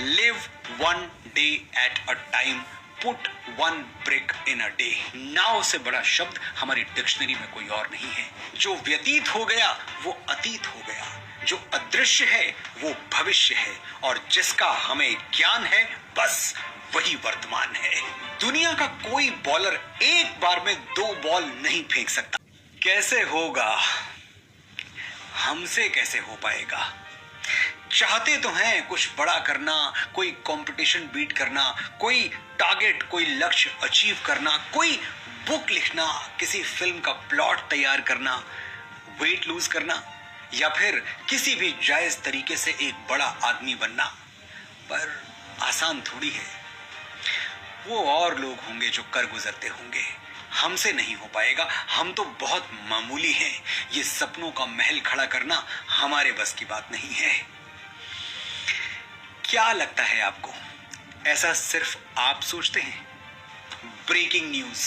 Live one day at a time, put one brick in a day. Now से बड़ा शब्द हमारी dictionary में कोई और नहीं है। जो व्यतीत हो गया वो अतीत हो गया, जो अदृश्य है वो भविष्य है, और जिसका हमें ज्ञान है बस वही वर्तमान है। दुनिया का कोई बॉलर एक बार में 2 बॉल नहीं फेंक सकता। कैसे होगा? हमसे कैसे हो पाएगा? चाहते तो हैं कुछ बड़ा करना, कोई कंपटीशन बीट करना, कोई टारगेट, कोई लक्ष्य अचीव करना, कोई बुक लिखना, किसी फिल्म का प्लॉट तैयार करना, वेट लूज करना, या फिर किसी भी जायज तरीके से एक बड़ा आदमी बनना। पर आसान थोड़ी है। वो और लोग होंगे जो कर गुजरते होंगे, हमसे नहीं हो पाएगा। हम तो बहुत मामूली हैं। ये सपनों का महल खड़ा करना हमारे बस की बात नहीं है। क्या लगता है आपको, ऐसा सिर्फ आप सोचते हैं? ब्रेकिंग न्यूज,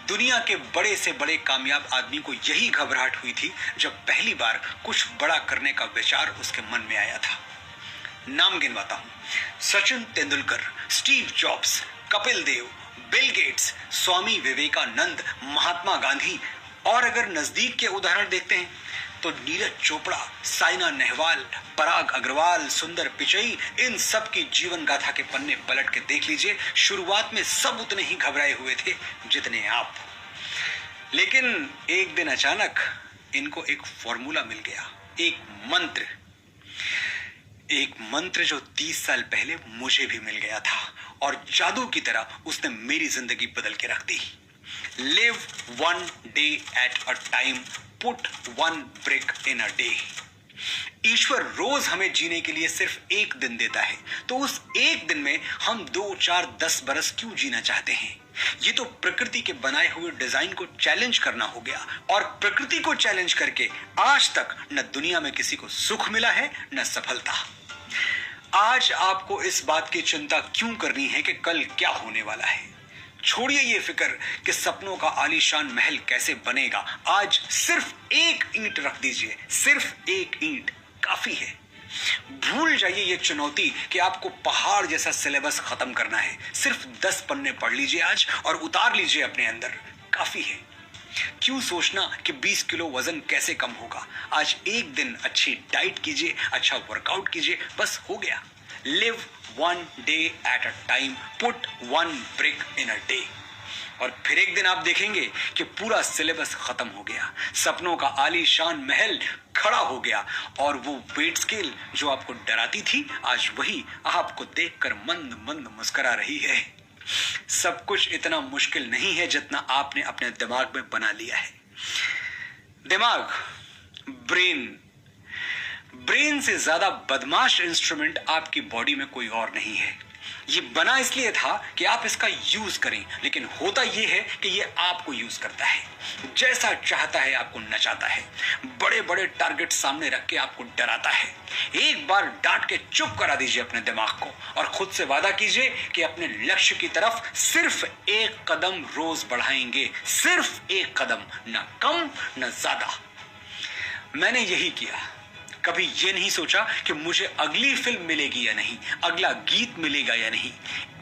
दुनिया के बड़े से बड़े कामयाब आदमी को यही घबराहट हुई थी जब पहली बार कुछ बड़ा करने का विचार उसके मन में आया था। नाम गिनवाता हूं: Sachin Tendulkar, Steve jobs, Kapil Dev, Bill Gates, Swami Vivekananda, Mahatma Gandhi, और अगर नजदीक के उदाहरण देखते हैं तो नीरज चोपड़ा, साइना नेहवाल, पराग अग्रवाल, सुंदर पिचई, इन सब की जीवन गाथा के पन्ने पलट के देख लीजिए। शुरुआत में सब उतने ही घबराए हुए थे जितने आप। लेकिन एक दिन अचानक इनको एक फॉर्मूला मिल गया, एक मंत्र जो 30 साल पहले मुझे भी मिल गया था, और जादू की तरह उसने मेरी जिंदगी बदल के रख दी। Live one day at a time, put one brick in a day. ईश्वर रोज हमें जीने के लिए सिर्फ एक दिन देता है, तो उस एक दिन में हम 2, 4, 10 बरस क्यों जीना चाहते हैं? ये तो प्रकृति के बनाए हुए डिजाइन को चैलेंज करना हो गया, और प्रकृति को चैलेंज करके आज तक न दुनिया में किसी को सुख मिला है न सफलता। आज आपको इस बात की चिंता क्यों करनी है कि कल क्या होने वाला है? छोड़िए ये फिक्र कि सपनों का आलीशान महल कैसे बनेगा। आज सिर्फ एक ईंट रख दीजिए, सिर्फ एक ईंट काफी है। भूल जाइए ये चुनौती कि आपको पहाड़ जैसा सिलेबस खत्म करना है। सिर्फ 10 पन्ने पढ़ लीजिए आज और उतार लीजिए अपने अंदर, काफी है। क्यों सोचना कि 20 किलो वजन कैसे कम होगा? आज एक दिन अच्छी डाइट कीजिए, अच्छा वर्कआउट कीजिए, बस हो गया। Live one day at a time, put one brick in a day. और फिर एक दिन आप देखेंगे कि पूरा सिलेबस खत्म हो गया, सपनों का आलीशान महल खड़ा हो गया, और वो वेट स्केल जो आपको डराती थी आज वही आपको देखकर मंद मंद मुस्कुरा रही है। सब कुछ इतना मुश्किल नहीं है जितना आपने अपने दिमाग में बना लिया है। दिमाग, ब्रेन से ज्यादा बदमाश इंस्ट्रूमेंट आपकी बॉडी में कोई और नहीं है। ये बना इसलिए था कि आप इसका यूज करें, लेकिन होता ये है कि ये आपको यूज करता है, जैसा चाहता है आपको नचाता है, बड़े बड़े टारगेट सामने रख के आपको डराता है। एक बार डांट के चुप करा दीजिए अपने दिमाग को, और खुद से वादा कीजिए कि अपने लक्ष्य की तरफ सिर्फ एक कदम रोज बढ़ाएंगे, सिर्फ एक कदम, ना कम ना ज्यादा। मैंने यही किया। कभी ये नहीं सोचा कि मुझे अगली फिल्म मिलेगी या नहीं, अगला गीत मिलेगा या नहीं।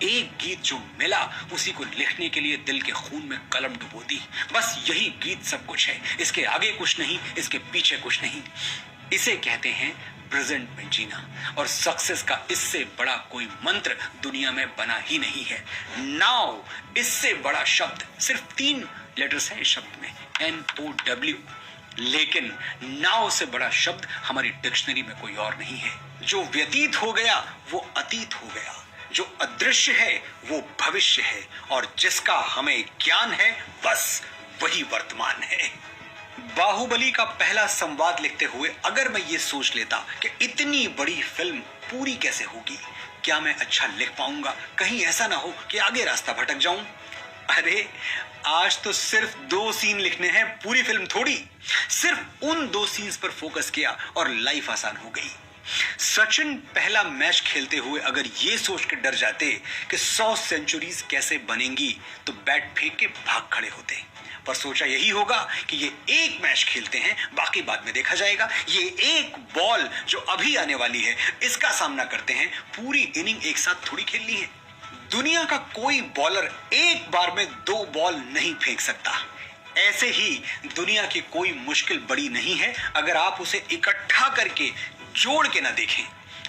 एक गीत जो मिला उसी को लिखने के लिए दिल के खून में कलम डुबो दी। बस यही गीत सब कुछ है, इसके आगे कुछ नहीं, इसके पीछे कुछ नहीं। इसे कहते हैं प्रेजेंट में जीना, और सक्सेस का इससे बड़ा कोई मंत्र दुनिया में बना ही नहीं है। नाउ, इससे बड़ा शब्द सिर्फ 3 लेटर्स हैं इस शब्द में, NOW। लेकिन नाव से बड़ा शब्द हमारी डिक्शनरी में कोई और नहीं है। जो व्यतीत हो गया वो अतीत हो गया, जो अदृश्य है वो भविष्य है, और जिसका हमें ज्ञान है बस वही वर्तमान है। बाहुबली का पहला संवाद लिखते हुए अगर मैं ये सोच लेता कि इतनी बड़ी फिल्म पूरी कैसे होगी, क्या मैं अच्छा लिख पाऊंगा, कहीं ऐसा ना हो कि आगे रास्ता भटक जाऊं। अरे आज तो सिर्फ 2 सीन लिखने हैं, पूरी फिल्म थोड़ी। सिर्फ उन 2 सीन्स पर फोकस किया और लाइफ आसान हो गई। सचिन पहला मैच खेलते हुए अगर ये सोच के डर जाते कि 100 सेंचुरीज कैसे बनेंगी तो बैट फेंक के भाग खड़े होते, पर सोचा यही होगा कि ये एक मैच खेलते हैं, बाकी बाद में देखा जाएगा। ये एक बॉल जो अभी आने वाली है इसका सामना करते हैं, पूरी इनिंग एक साथ थोड़ी खेलनी है। दुनिया का कोई बॉलर एक बार में 2 बॉल नहीं फेंक सकता। ऐसे ही दुनिया की कोई मुश्किल बड़ी नहीं है अगर आप उसे इकट्ठा करके जोड़ के ना देखें।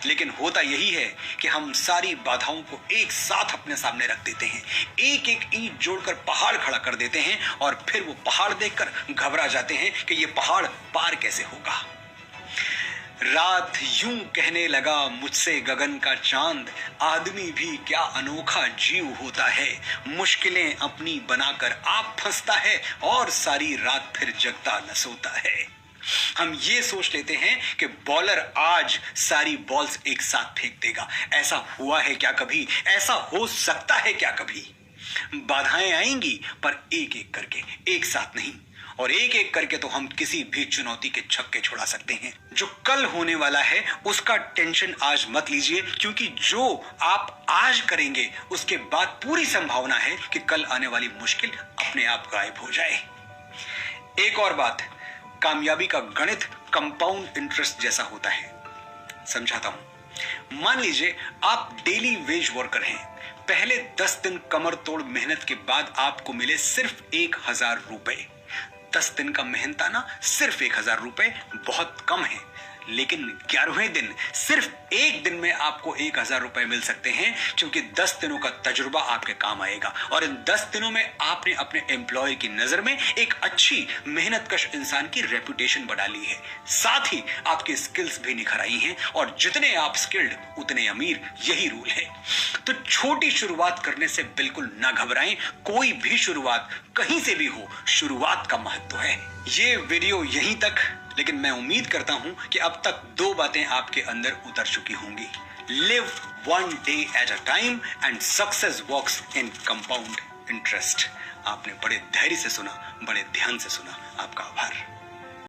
लेकिन होता यही है कि हम सारी बाधाओं को एक साथ अपने सामने रख देते हैं, एक एक ईंट जोड़कर पहाड़ खड़ा कर देते हैं और फिर वो पहाड़ देखकर घबरा जाते हैं कि ये पहाड़ पार कैसे होगा। रात यूं कहने लगा मुझसे गगन का चांद, आदमी भी क्या अनोखा जीव होता है, मुश्किलें अपनी बनाकर आप फंसता है और सारी रात फिर जगता न सोता है। हम ये सोच लेते हैं कि बॉलर आज सारी बॉल्स एक साथ फेंक देगा। ऐसा हुआ है क्या कभी? ऐसा हो सकता है क्या कभी? बाधाएं आएंगी पर एक एक करके, एक साथ नहीं। और एक एक करके तो हम किसी भी चुनौती के छक्के छुड़ा सकते हैं। जो कल होने वाला है उसका टेंशन आज मत लीजिए, क्योंकि जो आप आज करेंगे उसके बाद पूरी संभावना है कि कल आने वाली मुश्किल अपने आप गायब हो जाए। एक और बात, कामयाबी का गणित कंपाउंड इंटरेस्ट जैसा होता है। समझाता हूं। मान लीजिए आप डेली वेज वर्कर हैं। पहले 10 दिन कमर तोड़ मेहनत के बाद आपको मिले सिर्फ 1000 रुपए। 10 दिन का मेहनताना सिर्फ 1000 रुपए बहुत कम है, लेकिन 11वें दिन सिर्फ एक दिन में आपको 1000 रुपए मिल सकते हैं, क्योंकि 10 दिनों का तजुर्बा आपके काम आएगा। और इन 10 दिनों में आपने अपने एम्प्लॉयर की नजर में एक अच्छी मेहनतकश इंसान की रेपुटेशन बढ़ा ली है, साथ ही आपकी स्किल्स भी निखर आई हैं। और जितने आप स्किल्ड उतने अमीर, यही रूल है। तो छोटी शुरुआत करने से बिल्कुल ना घबराएं। कोई भी शुरुआत कहीं से भी हो, शुरुआत का महत्व है। ये वीडियो यहीं तक, लेकिन मैं उम्मीद करता हूं कि अब तक 2 बातें आपके अंदर उतर चुकी होंगी। Live one day at a time and success works in compound interest. आपने बड़े धैर्य से सुना, बड़े ध्यान से सुना। आपका आभार।